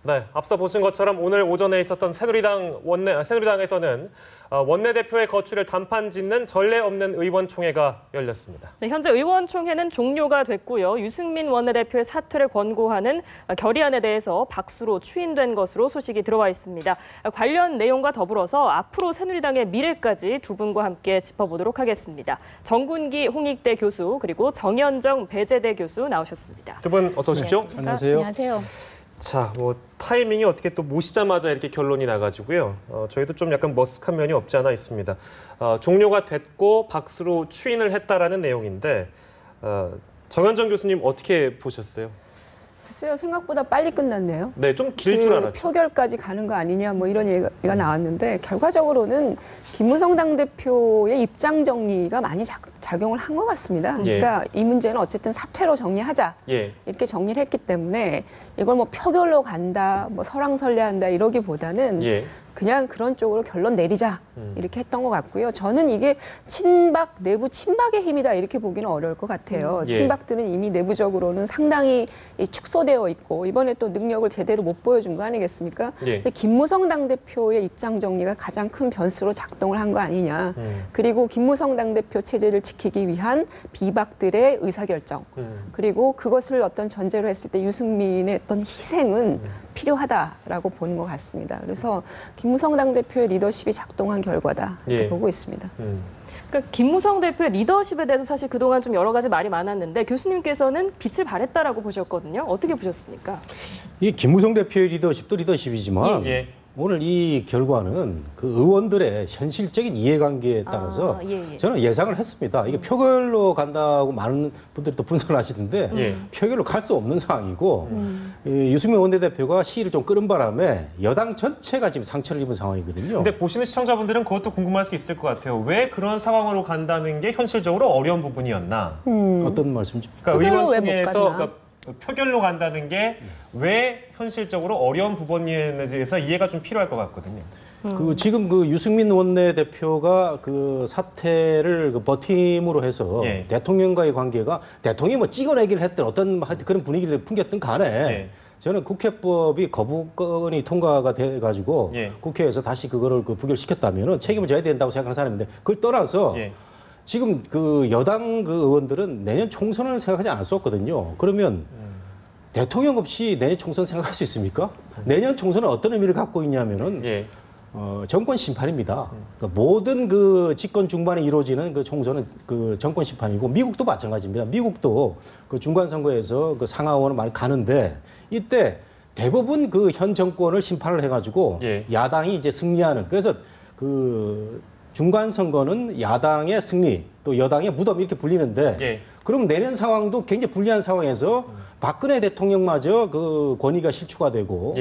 네, 앞서 보신 것처럼 오늘 오전에 있었던 새누리당에서는 원내대표의 거취를 단판 짓는 전례 없는 의원총회가 열렸습니다. 네, 현재 의원총회는 종료가 됐고요. 유승민 원내대표의 사퇴를 권고하는 결의안에 대해서 박수로 추인된 것으로 소식이 들어와 있습니다. 관련 내용과 더불어서 앞으로 새누리당의 미래까지 두 분과 함께 짚어보도록 하겠습니다. 정군기 홍익대 교수 그리고 정현정 배재대 교수 나오셨습니다. 두 분 어서 오십시오. 네, 안녕하세요. 안녕하세요. 자, 타이밍이 어떻게 또 모시자마자 이렇게 결론이 나가지고요. 저희도 좀 약간 머쓱한 면이 없지 않아 있습니다. 종료가 됐고 박수로 추인을 했다라는 내용인데 정현정 교수님 어떻게 보셨어요? 글쎄요, 생각보다 빨리 끝났네요. 네, 좀 길 줄 알았죠. 표결까지 가는 거 아니냐 뭐 이런 얘기가 나왔는데 결과적으로는 김무성 당대표의 입장 정리가 많이 작용을 한 것 같습니다. 그러니까 이 문제는 어쨌든 사퇴로 정리하자 이렇게 정리를 했기 때문에 이걸 뭐 표결로 간다, 뭐 설왕설래한다 이러기보다는 그냥 그런 쪽으로 결론 내리자 이렇게 했던 것 같고요. 저는 이게 내부 친박의 힘이다 이렇게 보기는 어려울 것 같아요. 친박들은 이미 내부적으로는 상당히 축소되어 있고 이번에 또 능력을 제대로 못 보여준 거 아니겠습니까? 근데 김무성 당대표의 입장 정리가 가장 큰 변수로 작동을 한 거 아니냐. 그리고 김무성 당대표 체제를 지키기 위한 비박들의 의사결정. 그리고 그것을 어떤 전제로 했을 때 유승민의 어떤 희생은 필요하다라고 보는 것 같습니다. 그래서 김무성 당대표의 리더십이 작동한 결과다 이렇게 보고 있습니다. 그러니까 김무성 대표의 리더십에 대해서 사실 그동안 좀 여러 가지 말이 많았는데 교수님께서는 빛을 발했다라고 보셨거든요. 어떻게 보셨습니까? 이 김무성 대표의 리더십도 리더십이지만 오늘 이 결과는 그 의원들의 현실적인 이해관계에 따라서 저는 예상을 했습니다. 이게 표결로 간다고 많은 분들이 또 분석을 하시던데 표결로 갈 수 없는 상황이고 유승민 원내대표가 시위를 좀 끄는 바람에 여당 전체가 지금 상처를 입은 상황이거든요. 근데 보시는 시청자분들은 그것도 궁금할 수 있을 것 같아요. 왜 그런 상황으로 간다는 게 현실적으로 어려운 부분이었나? 어떤 말씀이죠? 그러니까 의원총회에서 표결로 간다는 게 왜 현실적으로 어려운 부분인지에 대해서 이해가 좀 필요할 것 같거든요. 지금 유승민 원내대표가 사태를 버팀으로 해서 대통령과의 관계가 대통령이 뭐 찍어내기를 했든 어떤 그런 분위기를 풍겼든 간에 저는 국회법이 거부권이 통과가 돼가지고 국회에서 다시 그거를 부결시켰다면 책임을 져야 된다고 생각하는 사람인데 그걸 떠나서 지금 여당 의원들은 내년 총선을 생각하지 않았었거든요. 그러면 대통령 없이 내년 총선 생각할 수 있습니까? 내년 총선은 어떤 의미를 갖고 있냐면은 정권 심판입니다. 그러니까 모든 집권 중반에 이루어지는 총선은 정권 심판이고 미국도 마찬가지입니다. 미국도 중간 선거에서 상하원을 많이 가는데 이때 대부분 현 정권을 심판을 해가지고 야당이 이제 승리하는 그래서 중간 선거는 야당의 승리 또 여당의 무덤 이렇게 불리는데 그럼 내년 상황도 굉장히 불리한 상황에서 박근혜 대통령마저 권위가 실추가 되고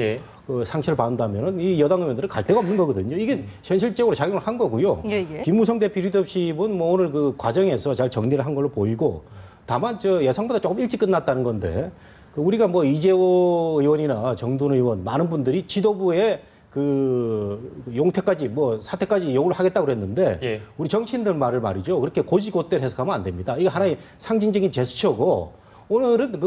상처를 받는다면은 이 여당 의원들은 갈 데가 없는 거거든요. 이게 현실적으로 작용을 한 거고요. 김무성 대표 리더십은 뭐 오늘 과정에서 잘 정리를 한 걸로 보이고 다만 예상보다 조금 일찍 끝났다는 건데 우리가 뭐 이재호 의원이나 정돈 의원 많은 분들이 지도부에 용태까지 사퇴까지 요구를 하겠다고 그랬는데 우리 정치인들 말을 말이죠. 그렇게 고지고대로 해석하면 안 됩니다. 이게 하나의 상징적인 제스처고 오늘은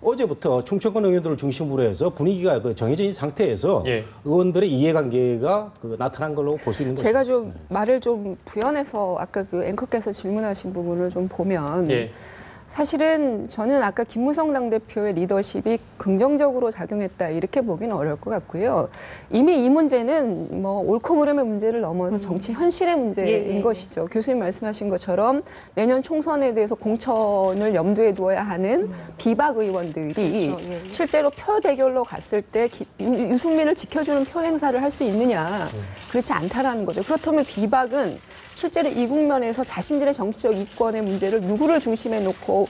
어제부터 충청권 의원들을 중심으로 해서 분위기가 정해져 있는 상태에서 의원들의 이해관계가 나타난 걸로 볼 수 있는 거죠. 제가 좀 말을 좀 부연해서 아까 앵커께서 질문하신 부분을 좀 보면 사실은 저는 아까 김무성 당대표의 리더십이 긍정적으로 작용했다 이렇게 보기는 어려울 것 같고요. 이미 이 문제는 뭐 옳고 그름의 문제를 넘어서 정치 현실의 문제인 것이죠. 교수님 말씀하신 것처럼 내년 총선에 대해서 공천을 염두에 두어야 하는 비박 의원들이 실제로 표 대결로 갔을 때 유승민을 지켜주는 표 행사를 할 수 있느냐. 그렇지 않다라는 거죠. 그렇다면 비박은 실제로 이 국면에서 자신들의 정치적 이권의 문제를 누구를 중심에 놓고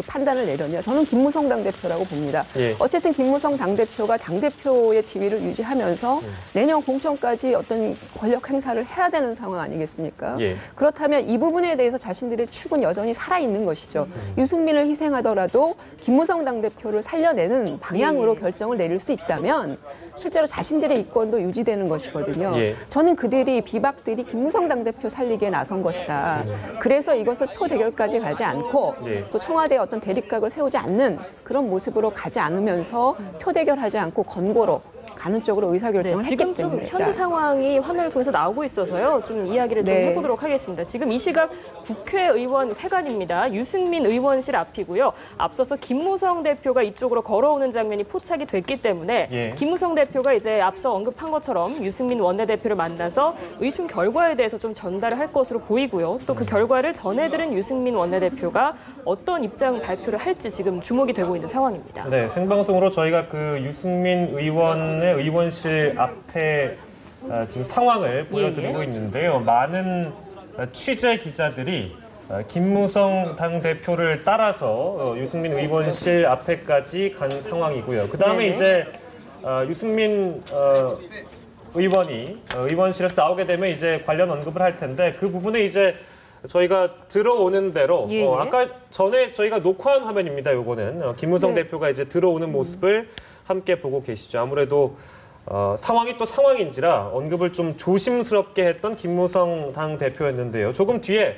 판단을 내렸냐. 저는 김무성 당대표라고 봅니다. 어쨌든 김무성 당대표가 당대표의 지위를 유지하면서 내년 공천까지 어떤 권력 행사를 해야 되는 상황 아니겠습니까? 그렇다면 이 부분에 대해서 자신들의 축은 여전히 살아있는 것이죠. 유승민을 희생하더라도 김무성 당대표를 살려내는 방향으로 결정을 내릴 수 있다면 실제로 자신들의 이권도 유지되는 것이거든요. 예. 저는 그들이 비박들이 김무성 당대표 살리기에 나선 것이다. 그래서 이것을 표 대결까지 가지 않고 예. 또 청와대에 어떤 대립각을 세우지 않는 그런 모습으로 가지 않으면서 표 대결하지 않고 건고로 가는 쪽으로 의사결정을 했기 지금 때문에 좀 현재 상황이 화면을 통해서 나오고 있어서요. 좀 이야기를 좀 네. 해보도록 하겠습니다. 지금 이 시각 국회의원 회관입니다. 유승민 의원실 앞이고요. 앞서서 김무성 대표가 이쪽으로 걸어오는 장면이 포착이 됐기 때문에 예. 김무성 대표가 이제 앞서 언급한 것처럼 유승민 원내대표를 만나서 의총 결과에 대해서 좀 전달을 할 것으로 보이고요. 또 그 결과를 전해들은 유승민 원내대표가 어떤 입장 발표를 할지 지금 주목이 되고 있는 상황입니다. 네, 생방송으로 저희가 그 유승민 의원의 의원실 앞에 지금 상황을 보여드리고 있는데요. 많은 취재 기자들이 김무성 당대표를 따라서 유승민 의원실 앞에까지 간 상황이고요. 그 다음에 네네. 이제 유승민 의원이 의원실에서 나오게 되면 이제 관련 언급을 할 텐데 그 부분에 이제 저희가 들어오는 대로 예, 예. 아까 전에 저희가 녹화한 화면입니다. 요거는 김무성 네. 대표가 이제 들어오는 모습을 함께 보고 계시죠. 아무래도 상황이 또 상황인지라 언급을 좀 조심스럽게 했던 김무성 당 대표였는데요. 조금 뒤에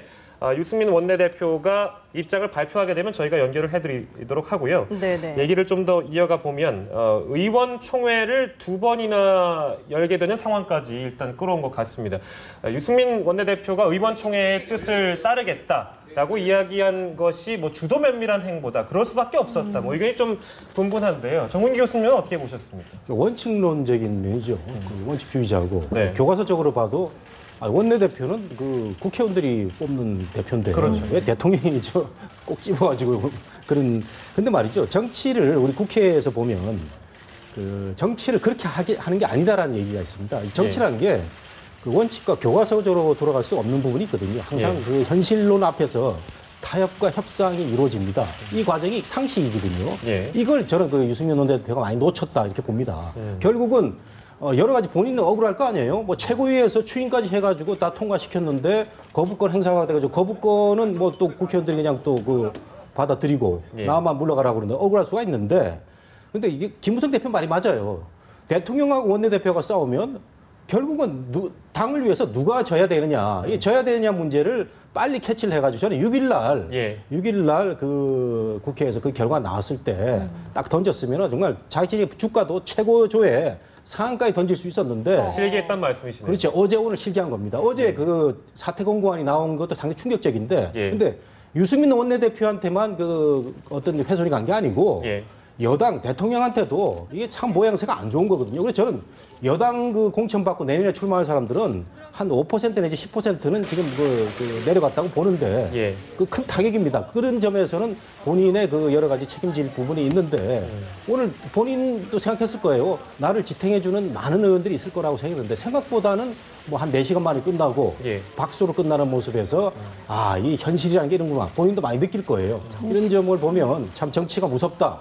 유승민 원내대표가 입장을 발표하게 되면 저희가 연결을 해드리도록 하고요. 네네. 얘기를 좀 더 이어가 보면 의원총회를 2번이나 열게 되는 상황까지 일단 끌어온 것 같습니다. 유승민 원내대표가 의원총회의 뜻을 따르겠다라고 이야기한 것이 뭐 주도 면밀한 행보다 그럴 수밖에 없었다. 뭐 의견이 좀 분분한데요. 정문기 교수님은 어떻게 보셨습니까? 원칙론적인 면이죠. 그 원칙주의자고 네. 교과서적으로 봐도 원내대표는 그 국회의원들이 뽑는 대표인데 그렇죠. 왜 대통령이 꼭 집어가지고 그런 근데 말이죠. 정치를 우리 국회에서 보면 그 정치를 그렇게 하는 게 아니다라는 얘기가 있습니다. 이 정치라는 게 그 원칙과 교과서적으로 돌아갈 수 없는 부분이 있거든요. 항상 예. 그 현실론 앞에서 타협과 협상이 이루어집니다. 이 과정이 상식이거든요. 예. 이걸 저는 그 유승민 원내대표가 많이 놓쳤다 이렇게 봅니다. 결국은 여러 가지 본인은 억울할 거 아니에요. 뭐 최고위에서 추인까지 해가지고 다 통과시켰는데 거부권 행사가 돼가지고 거부권은 뭐 또 국회의원들이 그냥 또 그 받아들이고 예. 나만 물러가라고 그러는데 억울할 수가 있는데 근데 이게 김무성 대표 말이 맞아요. 대통령하고 원내대표가 싸우면 결국은 당을 위해서 누가 져야 되느냐, 이 져야 되느냐 문제를 빨리 캐치를 해가지고 저는 6일 예. 날 그 국회에서 그 결과 나왔을 때 딱 던졌으면 정말 자기의 주가도 최고조에 상한가에 던질 수 있었는데 실기했단 말씀이시네요. 그렇죠. 어제 오늘 실기한 겁니다. 어제 그 사퇴 공고안이 나온 것도 상당히 충격적인데 예. 근데 유승민 원내대표한테만 그 어떤 훼손이 간 게 아니고 예. 여당 대통령한테도 이게 참 모양새가 안 좋은 거거든요. 그래서 저는 여당 그 공천받고 내년에 출마할 사람들은 한 5% 내지 10%는 지금 그 내려갔다고 보는데 예. 그 큰 타격입니다. 그런 점에서는 본인의 그 여러 가지 책임질 부분이 있는데 오늘 본인도 생각했을 거예요. 나를 지탱해주는 많은 의원들이 있을 거라고 생각했는데 생각보다는 뭐 한 4시간 만에 끝나고 예. 박수로 끝나는 모습에서 아, 이 현실이라는 게 이런구나. 본인도 많이 느낄 거예요. 이런 점을 보면 참 정치가 무섭다.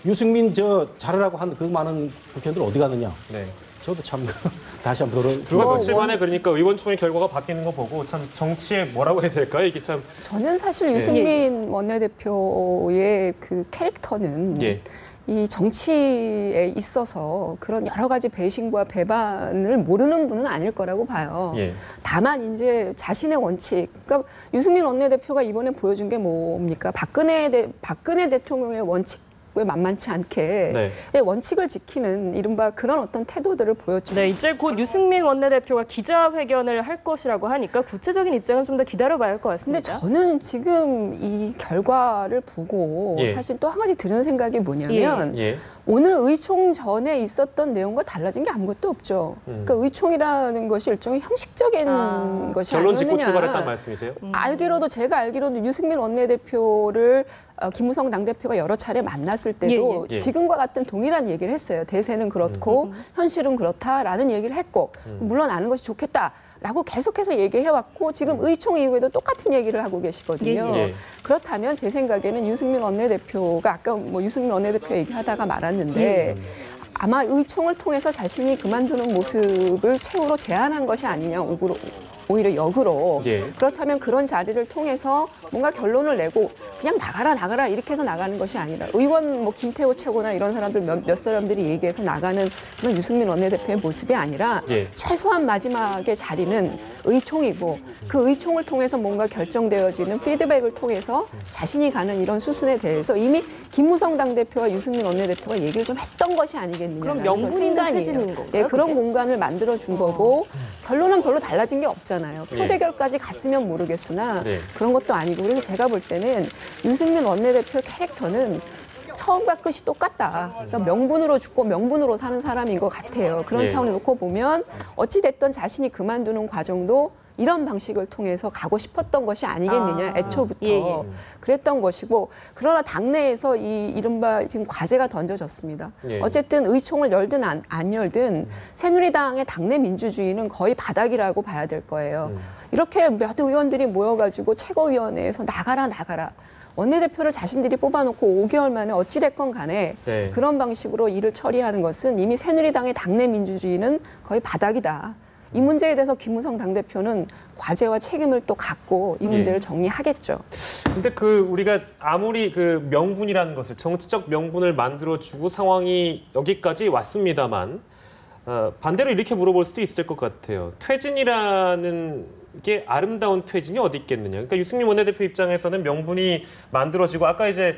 유승민 잘하라고 한 그 많은 국회의원들 어디 가느냐. 네. 저도 참 다시 한번 불과 며칠 만에 그러니까 의원총회 결과가 바뀌는 거 보고 참 정치에 뭐라고 해야 될까요? 이게 참 저는 사실 유승민 원내대표의 그 캐릭터는 예. 이 정치에 있어서 그런 여러 가지 배신과 배반을 모르는 분은 아닐 거라고 봐요. 예. 다만 이제 자신의 원칙, 그러니까 유승민 원내대표가 이번에 보여준 게 뭡니까? 박근혜 대통령의 원칙. 왜 만만치 않게 네. 원칙을 지키는 이른바 그런 어떤 태도들을 보였죠. 네, 이제 곧 유승민 원내대표가 기자회견을 할 것이라고 하니까 구체적인 입장은 좀 더 기다려봐야 할 것 근데 같습니다. 저는 지금 이 결과를 보고 예. 사실 또 한 가지 드는 생각이 뭐냐면 예. 오늘 의총 전에 있었던 내용과 달라진 게 아무것도 없죠. 그러니까 의총이라는 것이 일종의 형식적인 것이 결론 짓고 아니었느냐. 출발했단 말씀이세요? 제가 알기로도 유승민 원내대표를 김무성 당대표가 여러 차례 만났을 때도 예. 지금과 같은 동일한 얘기를 했어요. 대세는 그렇고 현실은 그렇다라는 얘기를 했고 물러나는 것이 좋겠다라고 계속해서 얘기해왔고 지금 의총 이후에도 똑같은 얘기를 하고 계시거든요. 예. 그렇다면 제 생각에는 유승민 원내대표가 아까 뭐 유승민 원내대표 얘기하다가 말았는데 아마 의총을 통해서 자신이 그만두는 모습을 최후로 제안한 것이 아니냐, 오히려 역으로. 예. 그렇다면 그런 자리를 통해서 뭔가 결론을 내고 그냥 나가라 이렇게 해서 나가는 것이 아니라 의원 뭐 김태호 최고나 이런 사람들 몇 사람들이 얘기해서 나가는 그런 유승민 원내대표의 모습이 아니라 예. 최소한 마지막의 자리는 의총이고 그 의총을 통해서 뭔가 결정되어지는 피드백을 통해서 자신이 가는 이런 수순에 대해서 이미 김무성 당대표와 유승민 원내대표가 얘기를 좀 했던 것이 아니겠느냐. 그럼 명분이 있는 건가요? 네, 그런 그게? 공간을 만들어준 거고 결론은 별로 달라진 게 없잖아요. 예. 표대결까지 갔으면 모르겠으나 네. 그런 것도 아니고 그래서 제가 볼 때는 유승민 원내대표 캐릭터는 처음과 끝이 똑같다. 그러니까 명분으로 죽고 명분으로 사는 사람인 것 같아요. 그런 예. 차원에 놓고 보면 어찌 됐든 자신이 그만두는 과정도 이런 방식을 통해서 가고 싶었던 것이 아니겠느냐, 애초부터. 예, 예. 그랬던 것이고, 그러나 당내에서 이 이른바 지금 과제가 던져졌습니다. 예. 어쨌든 의총을 열든 안 열든 새누리당의 당내 민주주의는 거의 바닥이라고 봐야 될 거예요. 이렇게 몇 의원들이 모여가지고 최고위원회에서 나가라. 원내대표를 자신들이 뽑아놓고 5개월 만에 어찌됐건 간에 네. 그런 방식으로 일을 처리하는 것은 이미 새누리당의 당내 민주주의는 거의 바닥이다. 이 문제에 대해서 김무성 당대표는 과제와 책임을 또 갖고 이 문제를 정리하겠죠. 근데 우리가 아무리 명분이라는 것을 정치적 명분을 만들어주고 상황이 여기까지 왔습니다만 반대로 이렇게 물어볼 수도 있을 것 같아요. 퇴진이라는 게 아름다운 퇴진이 어디 있겠느냐. 그러니까 유승민 원내대표 입장에서는 명분이 만들어지고 아까 이제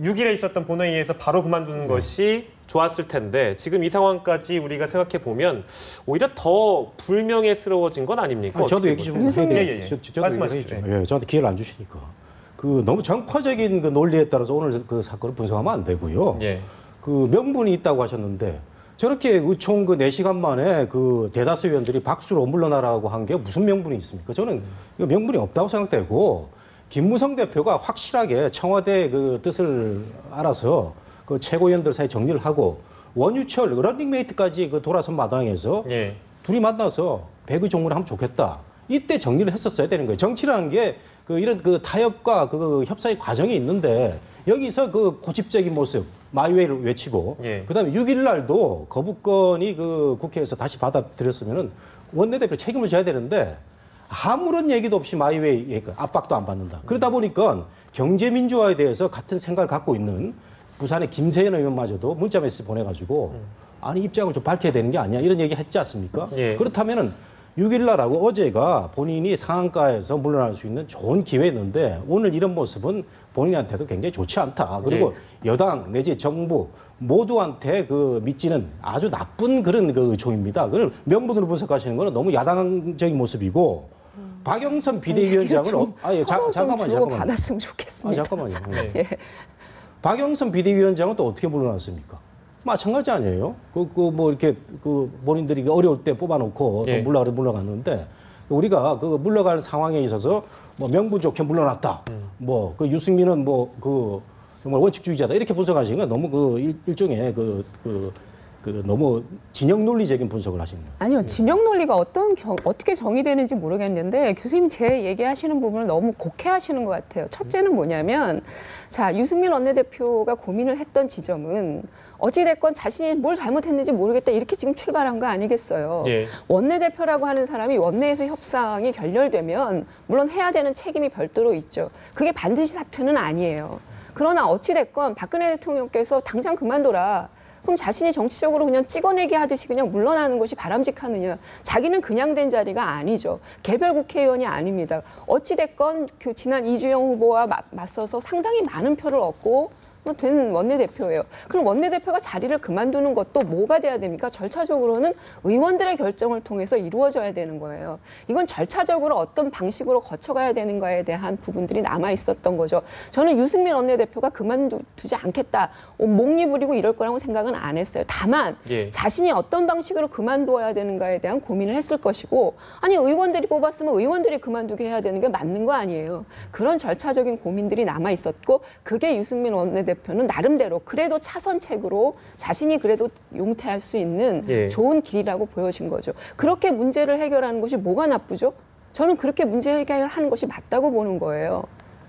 6일에 있었던 본회의에서 바로 그만두는 것이 좋았을 텐데 지금 이 상황까지 우리가 생각해 보면 오히려 더 불명예스러워진 건 아닙니까? 저도 얘기 좀 해야 돼요. 저도 말씀하십시오. 얘기해야죠. 저한테 기회를 안 주시니까. 너무 정파적인 논리에 따라서 오늘 그 사건을 분석하면 안 되고요. 예. 명분이 있다고 하셨는데 저렇게 의총 4시간 만에 대다수 의원들이 박수로 물러나라고 한 게 무슨 명분이 있습니까? 저는 명분이 없다고 생각되고 김무성 대표가 확실하게 청와대 뜻을 알아서 최고위원들 사이 정리를 하고 원유철 런닝메이트까지 돌아선 마당에서 예. 둘이 만나서 배그 종문을 하면 좋겠다. 이때 정리를 했었어야 되는 거예요. 정치라는 게 이런 타협과 협상의 과정이 있는데 여기서 고집적인 모습, 마이웨이를 외치고 예. 그다음에 6일 날도 거부권이 국회에서 다시 받아들였으면은 원내대표 책임을 져야 되는데 아무런 얘기도 없이 마이웨이 압박도 안 받는다. 그러다 보니까 경제민주화에 대해서 같은 생각을 갖고 있는 부산의 김세연 의원마저도 문자 메시지 보내가지고 아니 입장을 좀 밝혀야 되는 게 아니야 이런 얘기 했지 않습니까? 예. 그렇다면은 6일 날하고 어제가 본인이 상한가에서 물러날 수 있는 좋은 기회였는데 오늘 이런 모습은 본인한테도 굉장히 좋지 않다. 그리고 여당 내지 정부 모두한테 미치는 아주 나쁜 그런 의총입니다. 그걸 명분으로 분석하시는 거는 너무 야당적인 모습이고 박영선 비대위원장은 잠깐만요. 받았으면 좋겠습니다. 잠깐만요. 예. 박영선 비대위원장은 또 어떻게 물러났습니까? 마찬가지 아니에요? 이렇게 본인들이 어려울 때 뽑아놓고 또 물러갔는데 우리가 물러갈 상황에 있어서 명분 좋게 물러났다. 유승민은 정말 원칙주의자다 이렇게 분석하시는 건 너무 일종의 너무 진영 논리적인 분석을 하시는 거예요. 아니요, 진영 논리가 어떻게 정의되는지 모르겠는데 교수님 제 얘기하시는 부분을 너무 곡해하시는 것 같아요. 첫째는 뭐냐면, 자 유승민 원내대표가 고민을 했던 지점은 어찌됐건 자신이 뭘 잘못했는지 모르겠다 이렇게 지금 출발한 거 아니겠어요. 예. 원내대표라고 하는 사람이 원내에서 협상이 결렬되면 물론 해야 되는 책임이 별도로 있죠. 그게 반드시 사퇴는 아니에요. 그러나 어찌됐건 박근혜 대통령께서 당장 그만둬라. 그럼 자신이 정치적으로 그냥 찍어내기 하듯이 그냥 물러나는 것이 바람직하느냐. 자기는 그냥 된 자리가 아니죠. 개별 국회의원이 아닙니다. 어찌됐건 지난 이주영 후보와 맞서서 상당히 많은 표를 얻고 된 원내대표예요. 그럼 원내대표가 자리를 그만두는 것도 뭐가 돼야 됩니까? 절차적으로는 의원들의 결정을 통해서 이루어져야 되는 거예요. 이건 절차적으로 어떤 방식으로 거쳐가야 되는가에 대한 부분들이 남아 있었던 거죠. 저는 유승민 원내대표가 그만두지 않겠다, 목리 부리고 이럴 거라고 생각은 안 했어요. 다만 자신이 어떤 방식으로 그만두어야 되는가에 대한 고민을 했을 것이고, 아니 의원들이 뽑았으면 의원들이 그만두게 해야 되는 게 맞는 거 아니에요. 그런 절차적인 고민들이 남아 있었고, 그게 유승민 원내대표는 나름대로 그래도 차선책으로 자신이 그래도 용퇴할 수 있는 좋은 길이라고 보여진 거죠. 그렇게 문제를 해결하는 것이 뭐가 나쁘죠? 저는 그렇게 문제 해결하는 것이 맞다고 보는 거예요.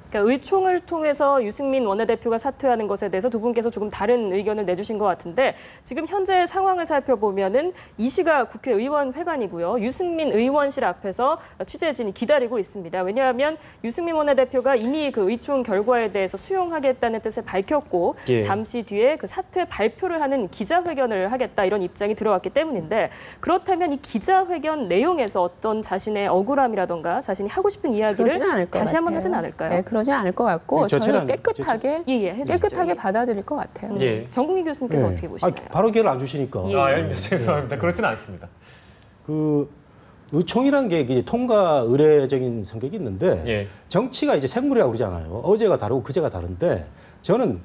그러니까 의총을 통해서 유승민 원내대표가 사퇴하는 것에 대해서 두 분께서 조금 다른 의견을 내주신 것 같은데 지금 현재 상황을 살펴보면은 이 시가 국회의원 회관이고요. 유승민 의원실 앞에서 취재진이 기다리고 있습니다. 왜냐하면 유승민 원내대표가 이미 그 의총 결과에 대해서 수용하겠다는 뜻을 밝혔고 예. 잠시 뒤에 그 사퇴 발표를 하는 기자회견을 하겠다 이런 입장이 들어왔기 때문인데 그렇다면 이 기자회견 내용에서 어떤 자신의 억울함이라던가 자신이 하고 싶은 이야기를 그러지는 않을 것 다시 한번 같아요. 하진 않을까요? 네, 그러지 않을 것 같고 저는 깨끗하게 해주시죠. 깨끗하게 받아들일 것 같아요. 예. 정국희 교수님께서 어떻게 보시나요? 바로 기회를 안 주시니까. 예. 아닙니다. 죄송합니다. 그렇지는 않습니다. 그 의총이라는 게 이게 통과 의례적인 성격이 있는데 예. 정치가 이제 생물이라고 그러잖아요. 어제가 다르고 그제가 다른데 저는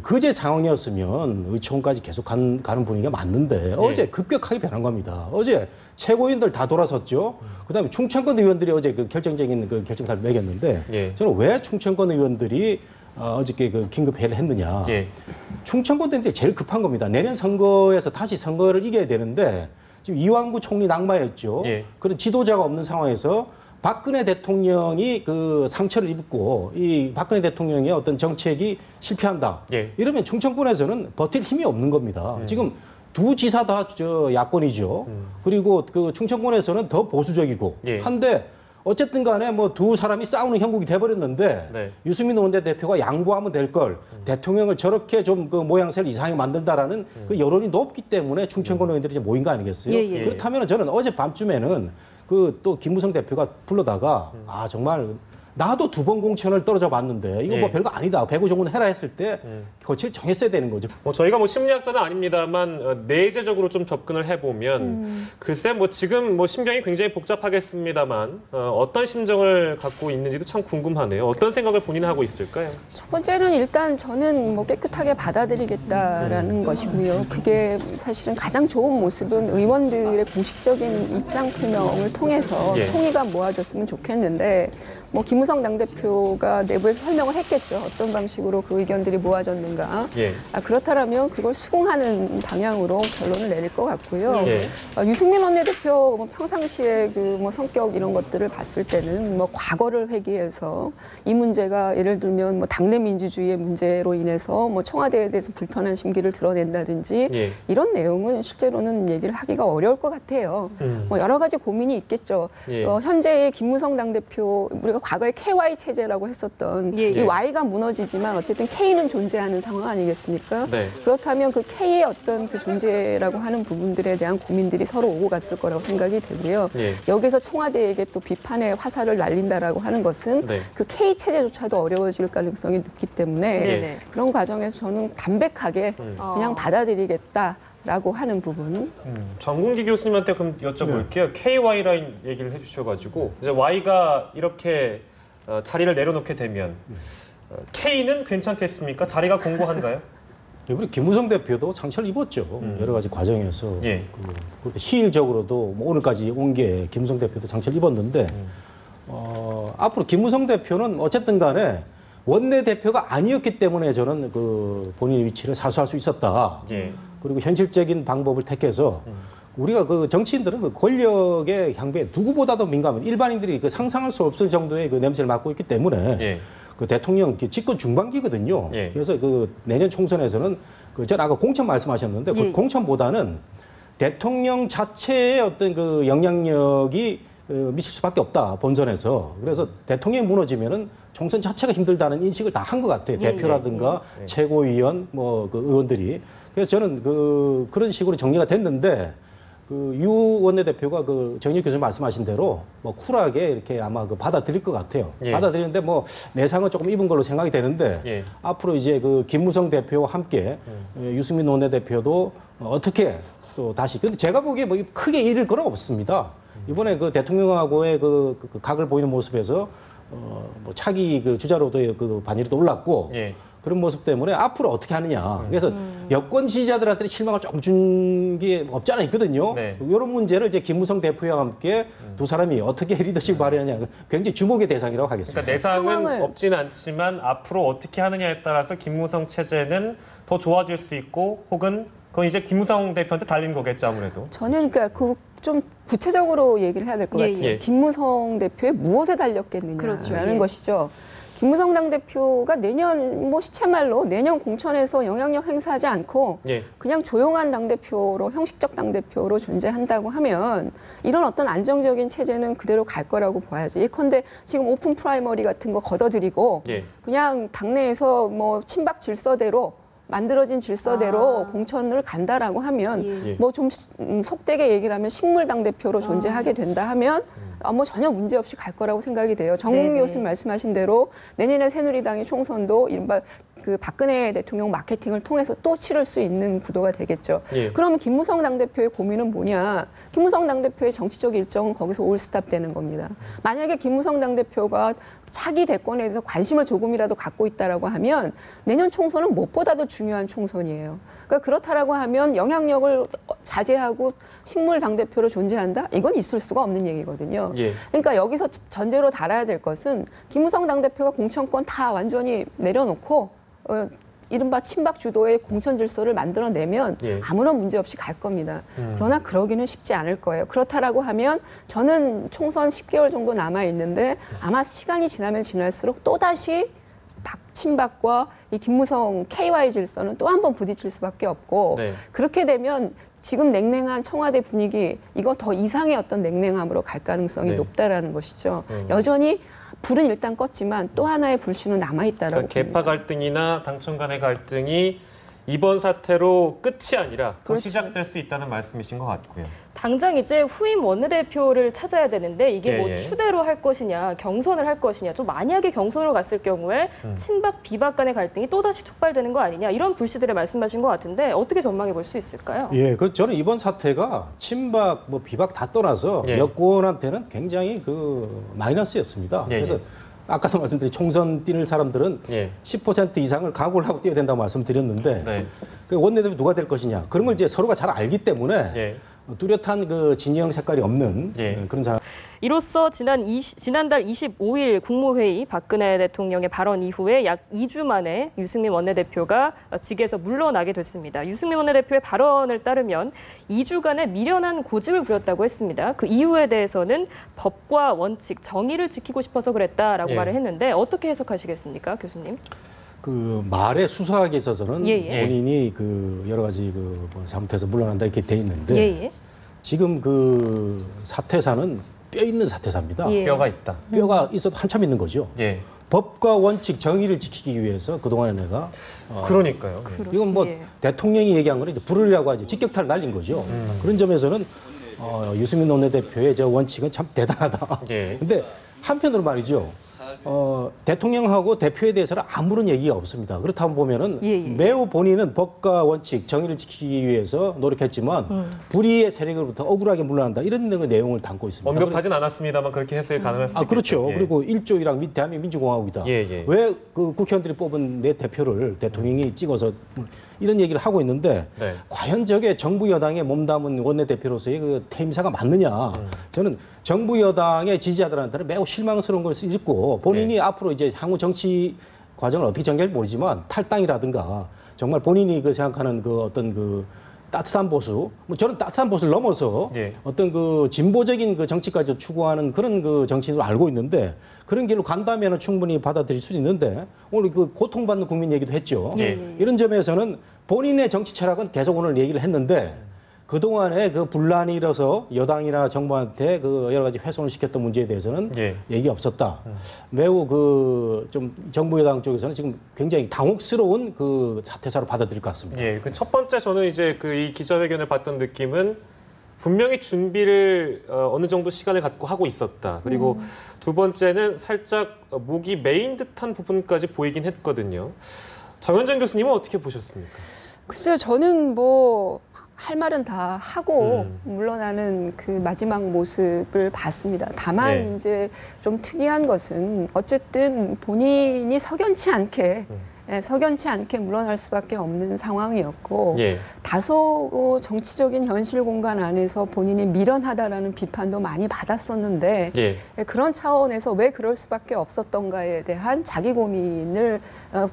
그제 상황이었으면 의총까지 계속 가는 분위기가 맞는데 어제 급격하게 변한 겁니다. 어제 최고위원들 다 돌아섰죠. 그다음에 충청권 의원들이 어제 그 결정적인 그 결정타를 매겼는데 예. 저는 왜 충청권 의원들이 어저께 그 긴급 회의를 했느냐. 예. 충청권 의원들이 제일 급한 겁니다. 내년 선거에서 다시 선거를 이겨야 되는데 지금 이완구 총리 낙마였죠. 예. 그런 지도자가 없는 상황에서 박근혜 대통령이 그 상처를 입고 이 박근혜 대통령의 어떤 정책이 실패한다. 예. 이러면 충청권에서는 버틸 힘이 없는 겁니다. 지금 두 지사 다 야권이죠. 그리고 그 충청권에서는 더 보수적이고 예. 한데 어쨌든 간에 뭐 두 사람이 싸우는 형국이 돼버렸는데 네. 유승민 원내대표가 양보하면 될 걸 대통령을 저렇게 좀 그 모양새를 이상하게 만든다라는 그 여론이 높기 때문에 충청권 의원들이 이제 모인 거 아니겠어요? 예, 예. 그렇다면 저는 어제 밤쯤에는 그 또 김무성 대표가 불러다가 아 정말 나도 두 번 공천을 떨어져 봤는데 이거 뭐 예. 별거 아니다. 150원 해라 했을 때 거칠 정했어야 되는 거죠. 저희가 뭐 심리학자는 아닙니다만 내재적으로 좀 접근을 해보면 글쎄 뭐 지금 뭐 심경이 굉장히 복잡하겠습니다만 어떤 심정을 갖고 있는지도 참 궁금하네요. 어떤 생각을 본인은 하고 있을까요? 첫 번째는 일단 저는 뭐 깨끗하게 받아들이겠다라는 것이고요. 그게 사실은 가장 좋은 모습은 의원들의 공식적인 입장 표명을 통해서 예. 총의가 모아졌으면 좋겠는데 뭐 김무성 당대표가 내부에서 설명을 했겠죠. 어떤 방식으로 그 의견들이 모아졌는가. 예. 그렇다면 그걸 수긍하는 방향으로 결론을 내릴 것 같고요. 예. 유승민 원내대표 뭐 평상시에 그 뭐 성격 이런 것들을 봤을 때는 뭐 과거를 회귀해서 이 문제가 예를 들면 뭐 당내 민주주의의 문제로 인해서 뭐 청와대에 대해서 불편한 심기를 드러낸다든지 예. 이런 내용은 실제로는 얘기를 하기가 어려울 것 같아요. 뭐 여러 가지 고민이 있겠죠. 예. 현재의 김무성 당대표 우리가 과거에 KY 체제라고 했었던 예, 예. 이 Y가 무너지지만 어쨌든 K는 존재하는 상황 아니겠습니까? 네. 그렇다면 그 K의 어떤 그 존재라고 하는 부분들에 대한 고민들이 서로 오고 갔을 거라고 생각이 되고요. 예. 여기서 청와대에게 또 비판의 화살을 날린다라고 하는 것은 네. 그 K 체제조차도 어려워질 가능성이 높기 때문에 네네. 그런 과정에서 저는 담백하게 그냥 받아들이겠다라고 하는 부분. 정국기 교수님한테 그럼 여쭤볼게요. KY 라인 얘기를 해주셔가지고 이제 Y가 이렇게 자리를 내려놓게 되면 K는 괜찮겠습니까? 자리가 공고한가요? 이번에 김무성 대표도 상처를 입었죠. 여러 가지 과정에서. 예. 그것도 시일적으로도 뭐 오늘까지 온 게 김무성 대표도 상처를 입었는데 앞으로 김무성 대표는 어쨌든 간에 원내대표가 아니었기 때문에 저는 그 본인의 위치를 사수할 수 있었다. 예. 그리고 현실적인 방법을 택해서 우리가 그 정치인들은 그 권력의 향배에 누구보다도 민감한 일반인들이 그 상상할 수 없을 정도의 그 냄새를 맡고 있기 때문에 예. 그 대통령 집권 중반기거든요. 예. 그래서 그 내년 총선에서는 그 전 아까 공천 말씀하셨는데 그 예. 공천보다는 대통령 자체의 어떤 그 영향력이 미칠 수밖에 없다 본선에서. 그래서 대통령이 무너지면은 총선 자체가 힘들다는 인식을 다 한 것 같아요. 예. 대표라든가 최고위원 뭐 그 의원들이. 그래서 저는 그런 식으로 정리가 됐는데. 그 유 원내대표가 그 정익 교수님 말씀하신 대로 뭐 쿨하게 이렇게 아마 그 받아들일 것 같아요. 예. 받아들이는데 뭐 내상은 조금 입은 걸로 생각이 되는데 예. 앞으로 이제 그 김무성 대표와 함께 유승민 원내대표도 어떻게 또 다시 근데 제가 보기에 뭐 크게 잃을 건 없습니다. 이번에 그 대통령하고의 그 각을 보이는 모습에서 뭐 차기 그 주자로도의 그 반열에도 올랐고. 예. 그런 모습 때문에 앞으로 어떻게 하느냐. 그래서 여권 지지자들한테 실망을 조금 준 게 없지 않아 있거든요. 네. 이런 문제를 이제 김무성 대표와 함께 두 사람이 어떻게 리더십을 발휘하냐. 굉장히 주목의 대상이라고 하겠습니다. 그러니까 내상은 상황을- 없지는 않지만 앞으로 어떻게 하느냐에 따라서 김무성 체제는 더 좋아질 수 있고 혹은 그건 이제 김무성 대표한테 달린 거겠죠 아무래도. 저는 그러니까 좀 구체적으로 얘기를 해야 될 것 예, 같아요. 예. 김무성 대표의 무엇에 달렸겠느냐라는 그렇죠. 예. 것이죠. 김무성 당대표가 내년 뭐 시체말로 내년 공천에서 영향력 행사하지 않고 예. 그냥 조용한 당대표로 형식적 당대표로 존재한다고 하면 이런 어떤 안정적인 체제는 그대로 갈 거라고 봐야죠. 예컨대 지금 오픈 프라이머리 같은 거 걷어들이고 예. 그냥 당내에서 뭐 친박 질서대로 만들어진 질서대로 공천을 간다라고 하면 예. 뭐 좀 속되게 얘기를 하면 식물 당대표로 존재하게 된다 하면 뭐 전혀 문제 없이 갈 거라고 생각이 돼요. 정몽규 네네. 교수님 말씀하신 대로 내년에 새누리당의 총선도 이른바 그 박근혜 대통령 마케팅을 통해서 또 치를 수 있는 구도가 되겠죠. 예. 그러면 김무성 당대표의 고민은 뭐냐? 김무성 당대표의 정치적 일정은 거기서 올스탑 되는 겁니다. 만약에 김무성 당대표가 차기 대권에 대해서 관심을 조금이라도 갖고 있다라고 하면 내년 총선은 무엇보다도 중요한 총선이에요. 그러니까 그렇다라고 하면 영향력을 자제하고 식물 당대표로 존재한다? 이건 있을 수가 없는 얘기거든요. 예. 그러니까 여기서 전제로 달아야 될 것은 김무성 당대표가 공천권 다 완전히 내려놓고 이른바 친박 주도의 공천 질서를 만들어내면 예. 아무런 문제 없이 갈 겁니다. 그러나 그러기는 쉽지 않을 거예요. 그렇다라고 하면 저는 총선 10개월 정도 남아 있는데 아마 시간이 지나면 지날수록 또다시 친박과 이 김무성 KY 질서는 또 한 번 부딪힐 수밖에 없고 네. 그렇게 되면 지금 냉랭한 청와대 분위기 이거 더 이상의 어떤 냉랭함으로 갈 가능성이 네. 높다라는 것이죠. 여전히 불은 일단 껐지만 또 하나의 불씨는 남아있다라고 그러니까 개파 봅니다. 갈등이나 당청 간의 갈등이 이번 사태로 끝이 아니라 더 그렇죠. 시작될 수 있다는 말씀이신 것 같고요. 당장 이제 후임 원내대표를 찾아야 되는데 이게 예, 뭐 예. 추대로 할 것이냐, 경선을 할 것이냐, 또 만약에 경선으로 갔을 경우에 친박 비박 간의 갈등이 또다시 촉발되는 거 아니냐 이런 불씨들을 말씀하신 것 같은데 어떻게 전망해 볼 수 있을까요? 예, 저는 이번 사태가 친박, 뭐 비박 다 떠나서 예. 여권한테는 굉장히 그 마이너스였습니다. 예, 그래서 예. 아까도 말씀드린 총선 뛰는 사람들은 예. 10% 이상을 각오를 하고 뛰어야 된다고 말씀드렸는데 네. 그 원내대표 누가 될 것이냐 그런 걸 이제 서로가 잘 알기 때문에 예. 뚜렷한 그 진영 색깔이 없는 예. 그런 상황. 이로써 지난달 25일 국무회의 박근혜 대통령의 발언 이후에 약 2주 만에 유승민 원내대표가 직에서 물러나게 됐습니다. 유승민 원내대표의 발언을 따르면 2주간의 미련한 고집을 부렸다고 했습니다. 그 이유에 대해서는 법과 원칙, 정의를 지키고 싶어서 그랬다라고 예. 말을 했는데 어떻게 해석하시겠습니까, 교수님? 그 말의 수사하기에 있어서는 예, 예. 본인이 그 여러 가지 뭐 잘못해서 물러난다 이렇게 돼 있는데 예. 지금 그 사퇴사는 뼈 있는 사퇴사입니다. 예. 뼈가 있다. 뼈가 있어도 한참 있는 거죠. 예. 법과 원칙, 정의를 지키기 위해서 그동안에 내가 그러니까요. 예. 이건 뭐 예. 대통령이 얘기한 거는 이제 불을이라고 하죠. 직격탄을 날린 거죠. 그런 점에서는 유승민 원내대표의 저 원칙은 참 대단하다. 예. 근데 한편으로 말이죠. 대통령하고 대표에 대해서는 아무런 얘기가 없습니다. 그렇다고 보면은 예. 매우 본인은 법과 원칙, 정의를 지키기 위해서 노력했지만 불의의 세력으로부터 억울하게 물러난다. 이런 내용을 담고 있습니다. 언급하진 않았습니다만 그렇게 해석이 가능할 수 있겠죠. 그렇죠. 예. 그리고 1조1항 대한민국 민주공화국이다. 예, 예. 왜 그 국회의원들이 뽑은 내 대표를 대통령이 찍어서 이런 얘기를 하고 있는데 네. 과연 저게 정부 여당에 몸담은 원내대표로서의 그 퇴임사가 맞느냐. 저는 정부 여당의 지지자들한테는 매우 실망스러운 걸 수 있고 본인이 네. 앞으로 이제 향후 정치 과정을 어떻게 전개할지 모르지만 탈당이라든가 정말 본인이 그 생각하는 그 어떤 그 따뜻한 보수, 뭐 저는 따뜻한 보수를 넘어서 예. 어떤 그 진보적인 그 정치까지 추구하는 그런 그 정치인으로 알고 있는데 그런 길로 간다면 충분히 받아들일 수 있는데 오늘 그 고통받는 국민 얘기도 했죠. 예. 이런 점에서는 본인의 정치 철학은 계속 오늘 얘기를 했는데 그동안에 그 분란이 일어서 여당이나 정부한테 그 여러 가지 훼손을 시켰던 문제에 대해서는 예. 얘기 없었다. 매우 그 좀 정부 여당 쪽에서는 지금 굉장히 당혹스러운 그 사태사로 받아들일 것 같습니다. 예, 그 첫 번째 저는 이제 그 이 기자회견을 봤던 느낌은 분명히 준비를 어느 정도 시간을 갖고 하고 있었다. 그리고 두 번째는 살짝 목이 메인 듯한 부분까지 보이긴 했거든요. 정현정 교수님은 어떻게 보셨습니까? 글쎄요, 저는 뭐 할 말은 다 하고 물러나는 그 마지막 모습을 봤습니다. 다만 네. 이제 좀 특이한 것은 어쨌든 본인이 석연치 않게 석연치 않게 물러날 수밖에 없는 상황이었고 예. 다소 정치적인 현실 공간 안에서 본인이 미련하다라는 비판도 많이 받았었는데 예. 그런 차원에서 왜 그럴 수밖에 없었던가에 대한 자기 고민을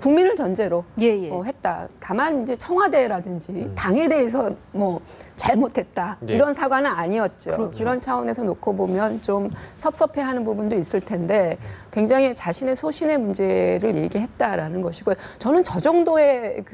국민을 전제로 했다. 다만 이제 청와대라든지 당에 대해서 뭐 잘못했다 이런 사과는 아니었죠. 그렇죠. 그런 차원에서 놓고 보면 좀 섭섭해하는 부분도 있을 텐데 굉장히 자신의 소신의 문제를 얘기했다라는 것이고요. 저는 저 정도의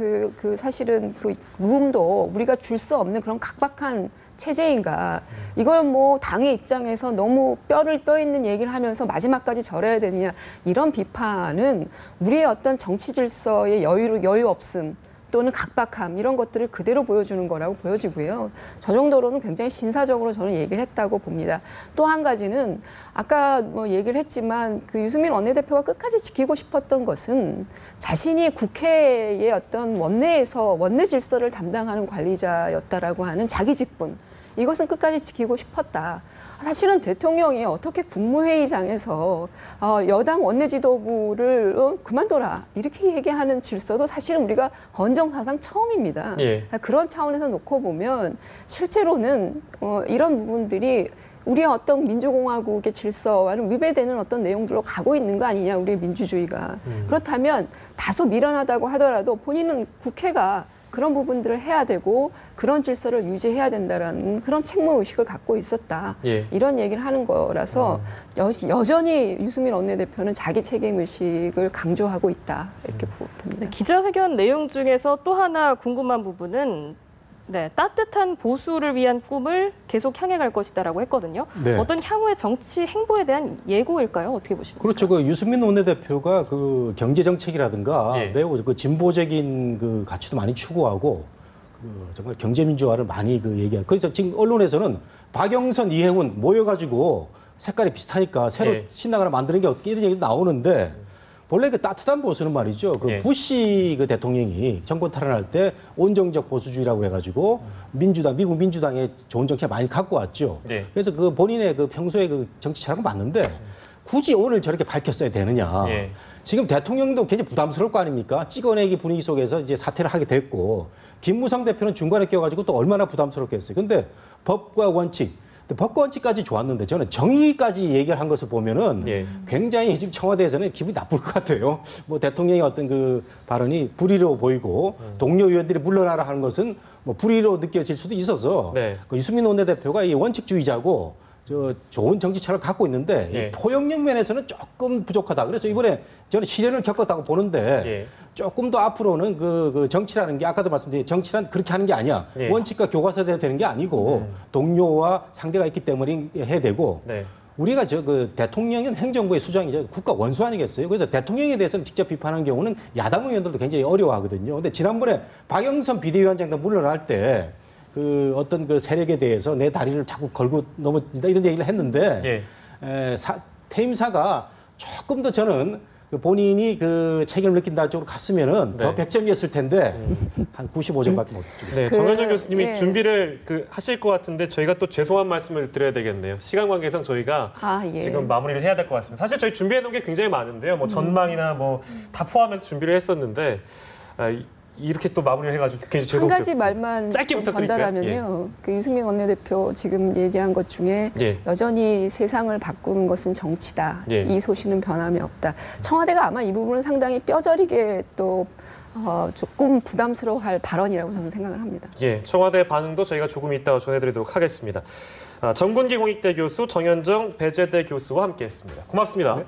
사실은 그 룸도 우리가 줄 수 없는 그런 각박한 체제인가. 이걸 뭐 당의 입장에서 너무 뼈를 뼈 있는 얘기를 하면서 마지막까지 절해야 되느냐. 이런 비판은 우리의 어떤 정치 질서의 여유 없음 또는 각박함 이런 것들을 그대로 보여주는 거라고 보여지고요. 저 정도로는 굉장히 신사적으로 저는 얘기를 했다고 봅니다. 또 한 가지는 아까 뭐 얘기를 했지만 그 유승민 원내대표가 끝까지 지키고 싶었던 것은 자신이 국회의 어떤 원내에서 원내 질서를 담당하는 관리자였다라고 하는 자기 직분. 이것은 끝까지 지키고 싶었다. 사실은 대통령이 어떻게 국무회의장에서 여당 원내지도부를 그만둬라 이렇게 얘기하는 질서도 사실은 우리가 헌정사상 처음입니다. 예. 그런 차원에서 놓고 보면 실제로는 이런 부분들이 우리의 어떤 민주공화국의 질서와는 위배되는 어떤 내용들로 가고 있는 거 아니냐, 우리의 민주주의가. 그렇다면 다소 미련하다고 하더라도 본인은 국회가 그런 부분들을 해야 되고 그런 질서를 유지해야 된다라는 그런 책무의식을 갖고 있었다. 예. 이런 얘기를 하는 거라서 여전히 유승민 원내대표는 자기 책임의식을 강조하고 있다. 이렇게 봅니다. 기자회견 내용 중에서 또 하나 궁금한 부분은 따뜻한 보수를 위한 꿈을 계속 향해 갈 것이다라고 했거든요. 네. 어떤 향후의 정치 행보에 대한 예고일까요? 어떻게 보십니까? 그렇죠. 그 유승민 원내대표가 그 경제 정책이라든가 예. 매우 그 진보적인 그 가치도 많이 추구하고 정말 경제 민주화를 많이 얘기하고. 그래서 지금 언론에서는 박영선, 이해훈 모여가지고 색깔이 비슷하니까 새로 예. 신당 하나 만드는 게 어떻게 이런 얘기 나오는데. 원래 그 따뜻한 보수는 말이죠. 그 예. 부시 그 대통령이 정권 탈환할 때 온정적 보수주의라고 해가지고 미국 민주당의 좋은 정책 많이 갖고 왔죠. 예. 그래서 그 본인의 그 평소의 그 정치 철학은 맞는데 굳이 오늘 저렇게 밝혔어야 되느냐. 예. 지금 대통령도 굉장히 부담스러울 거 아닙니까? 찍어내기 분위기 속에서 이제 사퇴를 하게 됐고 김무성 대표는 중간에 껴가지고 또 얼마나 부담스럽겠어요. 근데 법과 원칙. 법과 원칙까지 좋았는데 저는 정의까지 얘기를 한 것을 보면은 예. 굉장히 지금 청와대에서는 기분이 나쁠 것 같아요. 뭐 대통령의 어떤 그 발언이 불의로 보이고 동료 의원들이 물러나라 하는 것은 뭐 불의로 느껴질 수도 있어서 네. 그 유승민 원내대표가 이 원칙주의자고 좋은 정치 철학을 갖고 있는데 예. 이 포용력 면에서는 조금 부족하다. 그래서 이번에 저는 시련을 겪었다고 보는데 예. 조금 더 앞으로는 그 정치라는 게 아까도 말씀드린 정치란 그렇게 하는 게 아니야. 예. 원칙과 교과서대로 되는 게 아니고 동료와 상대가 있기 때문에 해야 되고 네. 우리가 그 대통령은 행정부의 수장이죠. 국가 원수 아니겠어요? 그래서 대통령에 대해서는 직접 비판하는 경우는 야당 의원들도 굉장히 어려워하거든요. 근데 지난번에 박영선 비대위원장도 물러날 때 그 어떤 그 세력에 대해서 내 다리를 자꾸 걸고 넘어진다 이런 얘기를 했는데 퇴임사가 조금 더 저는 본인이 그 책임을 느낀다 쪽으로 갔으면은 더 100점이었을 텐데 한 95점밖에 못 주겠어요. 네, 정현정 교수님이 예. 준비를 하실 것 같은데 저희가 또 죄송한 말씀을 드려야 되겠네요. 시간 관계상 저희가 예. 지금 마무리를 해야 될 것 같습니다. 사실 저희 준비해 놓은 게 굉장히 많은데요. 뭐 전망이나 뭐 다 포함해서 준비를 했었는데 이렇게 또 마무리를 해가지고 굉장히 한 죄송스럽습니다. 가지 말만 짧게 좀 부탁드릴까요? 전달하면요. 그 유승민 원내대표 지금 얘기한 것 중에 예. 여전히 세상을 바꾸는 것은 정치다. 예. 이 소신은 변함이 없다. 청와대가 아마 이 부분은 상당히 뼈저리게 또 조금 부담스러워할 발언이라고 저는 생각을 합니다. 예, 청와대 반응도 저희가 조금 이따가 전해드리도록 하겠습니다. 정군기 공익대 교수, 정현정 배재대 교수와 함께했습니다. 고맙습니다. 네.